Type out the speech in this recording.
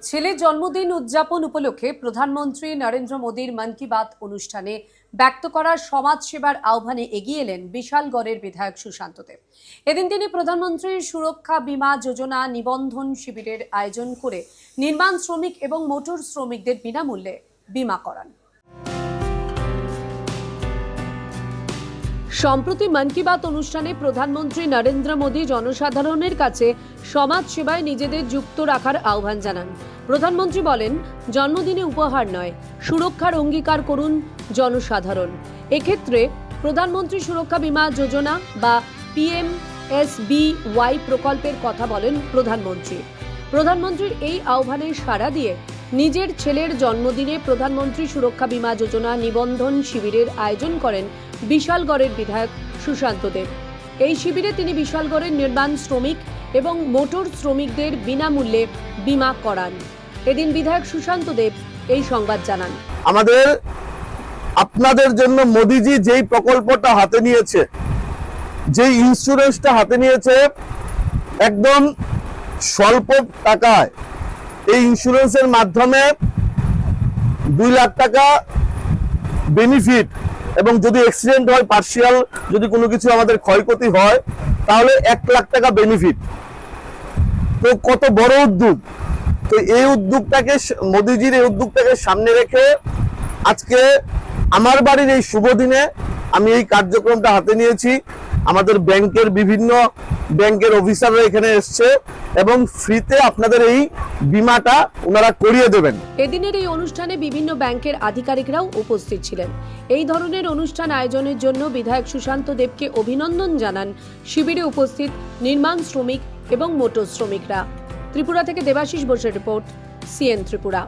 ছেলের জন্মদিন উদযাপন উপলক্ষে প্রধানমন্ত্রী নরেন্দ্র মোদীর মন কি বাত অনুষ্ঠানে ব্যক্ত করা সমাজ সেবার আহ্বানে এগিয়ে এলেন বিশালগড়ের বিধায়ক সুশান্ত দেব। এদিন তিনি প্রধানমন্ত্রীর সুরক্ষা বীমা যোজনা নিবন্ধন শিবিরের আয়োজন করে নির্মাণ শ্রমিক এবং মোটর শ্রমিকদের বিনামূল্যে বীমা করান। সম্প্রতি মন কি বাত অনুষ্ঠানে প্রধানমন্ত্রী নরেন্দ্র মোদী জনসাধারণের কাছে সমাজ সেবায় নিজেদের যুক্ত রাখার আহ্বান জানান। প্রধানমন্ত্রী বলেন, জন্মদিনে উপহার নয়, সুরক্ষার অঙ্গীকার করুন জনসাধারণ। এক্ষেত্রে প্রধানমন্ত্রী সুরক্ষা বীমা যোজনা বা PMSBY প্রকল্পের কথা বলেন প্রধানমন্ত্রী। প্রধানমন্ত্রীর এই আহ্বানে সাড়া দিয়ে নিজের ছেলের জন্মদিনে প্রধানমন্ত্রী সুরক্ষা বীমা যোজনা নিবন্ধন শিবিরের আয়োজন করেন বিশালগড়ের বিধায়ক সুশান্ত দেব। এই শিবিরে তিনি বিশালগড়ের নির্মাণ শ্রমিক এবং মোটর শ্রমিকদের বিনামূল্যে বীমা করান। এদিন বিধায়ক সুশান্ত দেব এই সংবাদ জানান। আপনাদের জন্য মোদিজি যেই প্রকল্পটা হাতে নিয়েছে, যেই ইন্স্যুরেন্সটা হাতে নিয়েছে, একদম স্বল্প টাকায় এই ইন্স্যুরেন্সের মাধ্যমে 2 লাখ টাকা বেনিফিট, এবং যদি অ্যাক্সিডেন্ট হয়, পার্সিয়াল যদি কোনো কিছু আমাদের ক্ষয়ক্ষতি হয়, তাহলে 1 লাখ টাকা বেনিফিট। তো কত বড় উদ্যোগ! তো এই উদ্যোগটাকে, মোদিজির এই উদ্যোগটাকে সামনে রেখে আজকে আমার বাড়ির এই শুভ দিনে আমি এই কার্যক্রমটা হাতে নিয়েছি। আমাদের বিভিন্ন ব্যাংকের অফিসাররা এখানে এসছে এবং ফ্রিতে আপনাদের এই বীমাটা ওনারা করিয়ে দেবেন। এদিনের এই অনুষ্ঠানে বিভিন্ন ব্যাংকের আধিকারিকরাও উপস্থিত ছিলেন। এই ধরনের অনুষ্ঠান আয়োজনের জন্য বিধায়ক সুশান্ত দেবকে অভিনন্দন জানান শিবিরে উপস্থিত নির্মাণ শ্রমিক এবং মোটর শ্রমিকরা। ত্রিপুরা থেকে দেবাশিস বোসের রিপোর্ট, CN ত্রিপুরা।